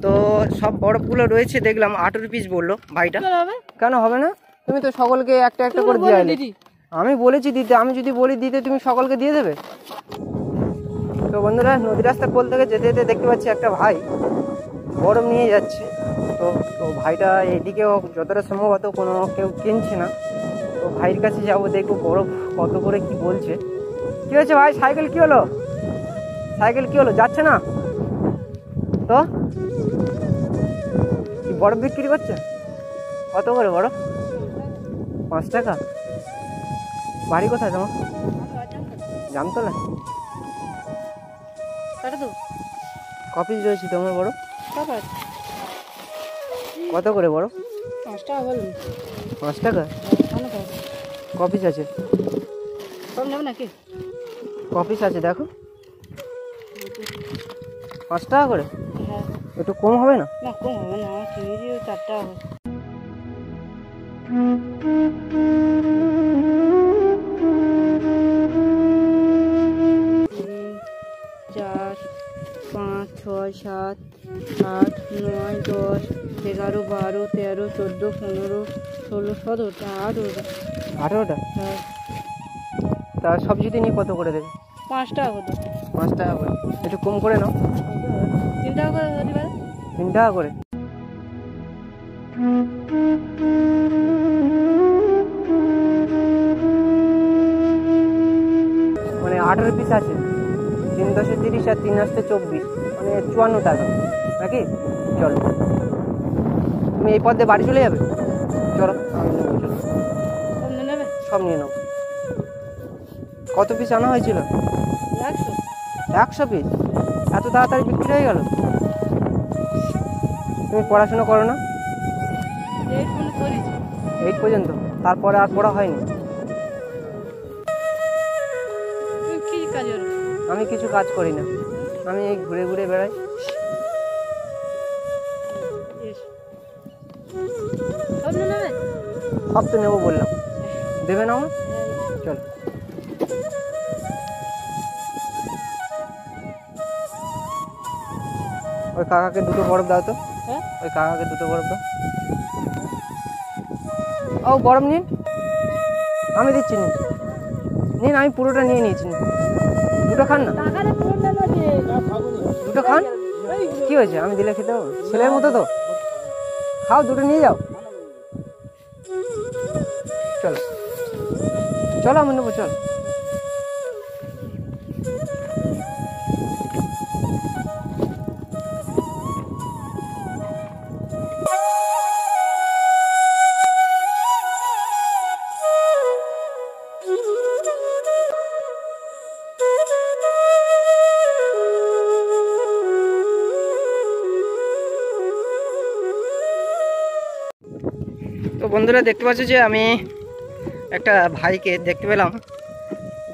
তো সব বরফগুলো রয়েছে দেখলাম 18 পিস বললো ভাইটা। কেন হবে না? তুমি তো সকলকে একটা একটা করে দিয়ে আইলে। আমি বলেছি দিতে, আমি যদি বলি দিতে তুমি সকলকে দিয়ে দেবে। তো বন্ধুরা নদী রাস্তার কোল থেকে যেতে যেতে দেখতে পাচ্ছি একটা ভাই বরফ নিয়ে যাচ্ছে। তো তো ভাইটা এদিকেও যতটা সম্ভবত কোনো কেউ কিনছে না। তো ভাইয়ের কাছে যাবো, দেখবো বরফ কত করে কি বলছে। কি হয়েছে ভাই, সাইকেল কি হলো? সাইকেল কি হলো, যাচ্ছে না তো? কি বরফ বিক্রি করছে? কত করে বরফ? 5 টাকা। বাড়ি কোথায় তোমার? জামতলা। কপিস রয়েছে তোমার বরফ? কত করে বরফ? 5 টাকা বলুন। 5 টাকা কপিস আছে? কম নেবে নাকি? কপিস আছে দেখো, 5 টাকা করে। হ্যাঁ, একটু কম হবে না? না কম হবে না, আমার কিনেছি 4 টাকা হবে। 4 5 6 7 8 9 10 11 12 13 14 15 16 17টা 18টা। 18টা? হ্যাঁ। তা সব যদি নিয়ে কত করে দেবে? 5 টাকা করে। 5 টাকা করে, একটু কম করে নাও। 3 টাকা করে হতে পারে। 3 টাকা করে। মানে 18 পিস আছে, 3 10 30 আর 3 আসতে 24, মানে 54 টাকা নাকি? চলো তুমি এই পথে বাড়ি চলে যাবে, চলো আমি নেবো, চলো কম নেবে? সব নিয়ে নাও। কত পিস আনা হয়েছিল? 100 পিস? এত তাড়াতাড়ি বিক্রি হয়ে গেল? তুমি পড়াশোনা করো না? 8 পর্যন্ত, তারপরে আর পড়া হয়নি? কি কাজ করো? আমি কিছু কাজ করি না, আমি এই ঘুরে ঘুরে বেড়াই। সব তো নেবো বললাম, দেবে না আমার? চলো ওই কাকাকে 2টো বরফ দাও তো। ওই কাকাকে 2টো বরফ দাও। ও বরফ নিন, আমি দিচ্ছি, নিন নিন, আমি পুরোটা নিয়ে নিয়েছি। 2টো খান না, 2টো খান। কি হয়েছে, আমি দিলে খেতে পাবো? ছেলের মতো তো খাও, 2টো নিয়ে যাও। চলো চলো আমি নেবো, চল। তো বন্ধুরা দেখতে পাচ্ছ যে আমি একটা ভাইকে দেখতে পেলাম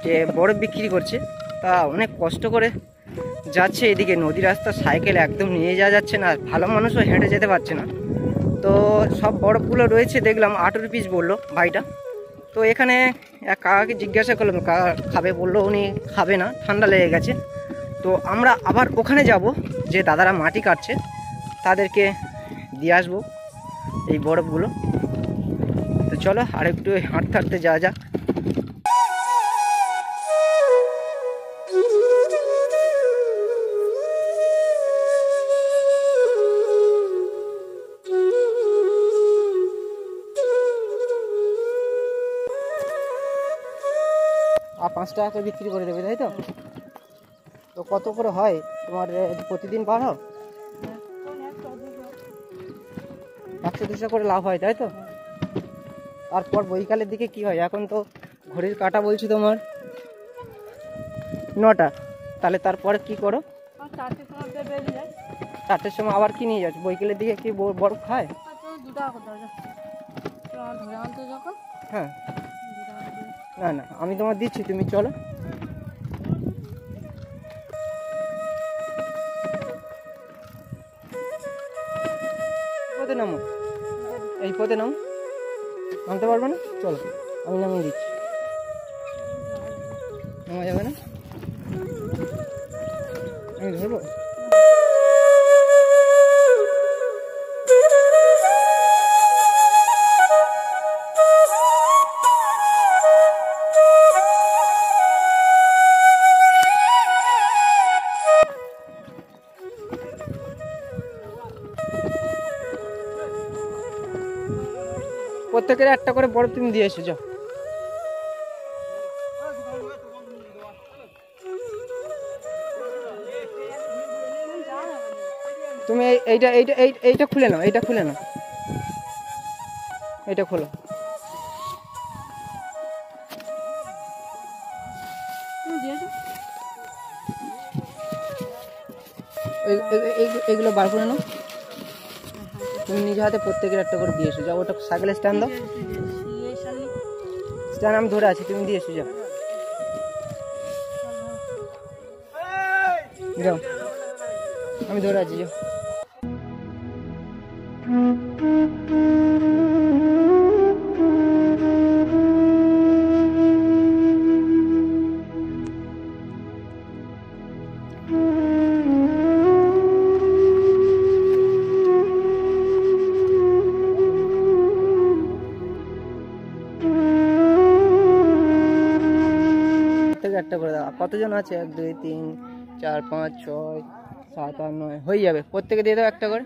যে বরফ বিক্রি করছে। তা অনেক কষ্ট করে যাচ্ছে এদিকে নদী রাস্তা, সাইকেল একদম নিয়ে যাওয়া যাচ্ছে না, ভালো মানুষও হেঁটে যেতে পারছে না। তো সব বরফগুলো রয়েছে দেখলাম 18 পিস বললো ভাইটা। তো এখানে এক কাকাকে জিজ্ঞাসা করলাম, কাকা খাবে? বললো উনি খাবে না, ঠান্ডা লেগে গেছে। তো আমরা আবার ওখানে যাব, যে দাদারা মাটি কাটছে তাদেরকে দিয়ে আসবো এই বরফগুলো। তো চলো আর একটু হাঁটতে হাঁটতে যাওয়া যাক। আর 5 টাকা করে বিক্রি করে দেবে, তাই তো? তো কত করে হয় তোমার প্রতিদিন পার হও? 100-200 করে লাভ হয়, তাই তো? তারপর বৈকালের দিকে কি হয়? এখন তো ঘড়ির কাঁটা বলছি তোমার 9টা, তাহলে তারপরে কি করো? 4টের সময় আবার কি নিয়ে যাচ্ছ? বৈকালের দিকে কি বরফ খায়? হ্যাঁ, না না আমি তোমার দিচ্ছি, তুমি চলো। পথে নামো, এই পথে নামো। নামতে পারবে না? চলো আমি নামিয়ে দিচ্ছি। নামা যাবে না, আমি ধরবো। প্রত্যেকের একটা করে বরফ তুমি দিয়ে এসো যাও। তুমি এইটা এইটা এইটা খুলে নাও, এইটা খুলে নাও, এটা খোলো। এইগুলো বার করে নাও, তুমি নিজে হাতে প্রত্যেকের একটা করে দিয়ে এসো যাও। ওটা সাইকেলের স্ট্যান্ড দাও, স্ট্যান্ড আমি ধরে আছি, তুমি দিয়ে এসো যাও। যাও, আমি ধরে আছি যাও। একটা করে দাও। কতজন আছে? 1 2 3 4 5 6 7 8 9 হয়ে যাবে। প্রত্যেকে দিয়ে দাও একটা করে।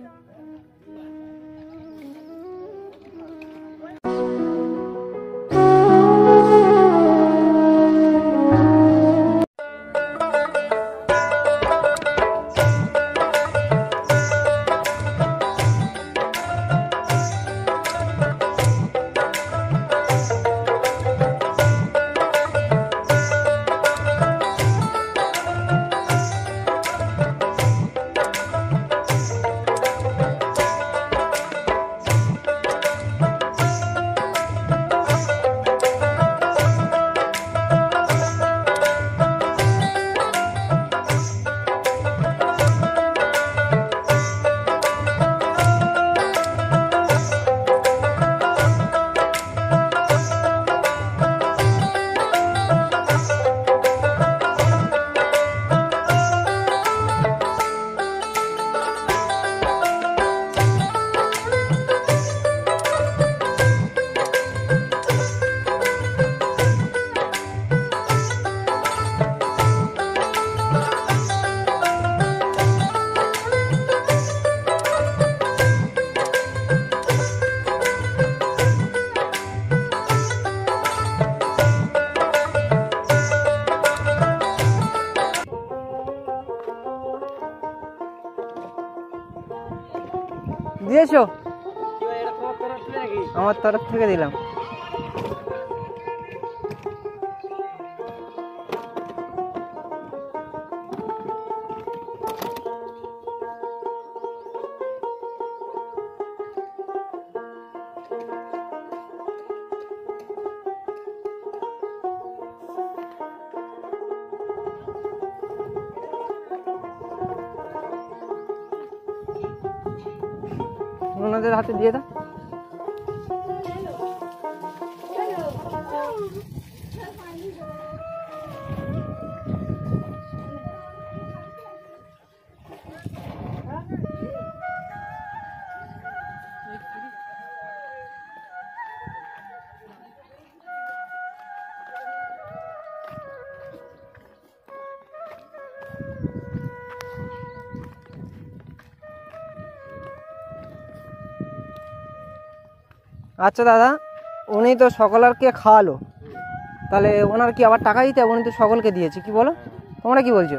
দিয়েছো? আমার তরফ থেকে দিলাম। ওনাদের হাতে দিয়ে দাও। আচ্ছা দাদা, উনি তো সকলকে খাওয়ালো, তাহলে ওনার কি আবার টাকা দিতে হবে? উনি তো সকলকে দিয়েছে, কি বলো তোমরা, কি বলছো?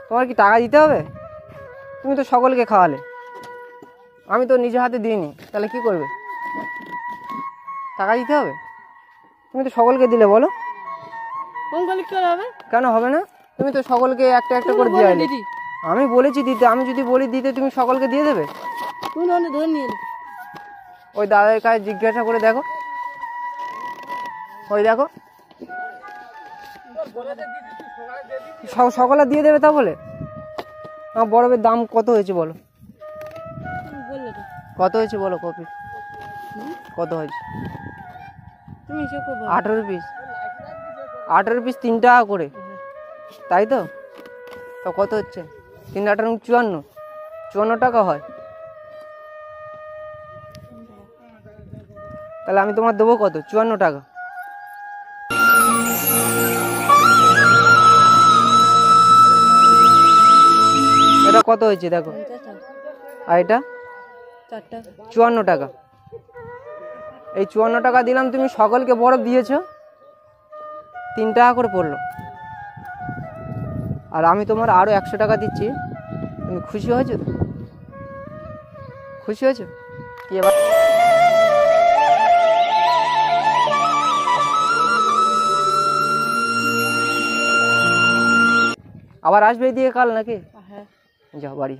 তোমার কি টাকা দিতে হবে? তুমি তো সকলকে খাওয়ালে, আমি তো নিজে হাতে দিইনি, তাহলে কি করবে? টাকা দিতে হবে? তুমি তো সকলকে দিলে, বলো কেন হবে না? তুমি তো সকলকে একটা একটা করে দিয়ে আইলে। আমি বলেছি দিতে, আমি যদি বলি দিতে তুমি সকলকে দিয়ে দেবে? ওই দাদার কাছে জিজ্ঞাসা করে দেখো, ওই দেখো সকলে দিয়ে দেবে। তা বলে আমার বরফের দাম কত হয়েছে বলো? কত হয়েছে বলো? কপি কত হয়েছে? 18 পিস। 18 পিস 3 টাকা করে, তাই তো? তো কত হচ্ছে? 3 18 54 টাকা হয়। তাহলে আমি তোমার দেবো কত? 54 টাকা। এটা কত হয়েছে দেখো, আর এটা 54 টাকা। এই 54 টাকা দিলাম, তুমি সকলকে বরফ দিয়েছো, 3 টাকা করে পড়লো। আর আমি তোমার আরও 100 টাকা দিচ্ছি, তুমি খুশি হয়েছো তো? খুশি হয়েছো কি এবার? আবার আসবে এদিকে কাল নাকি? হ্যাঁ। যাও বাড়ি।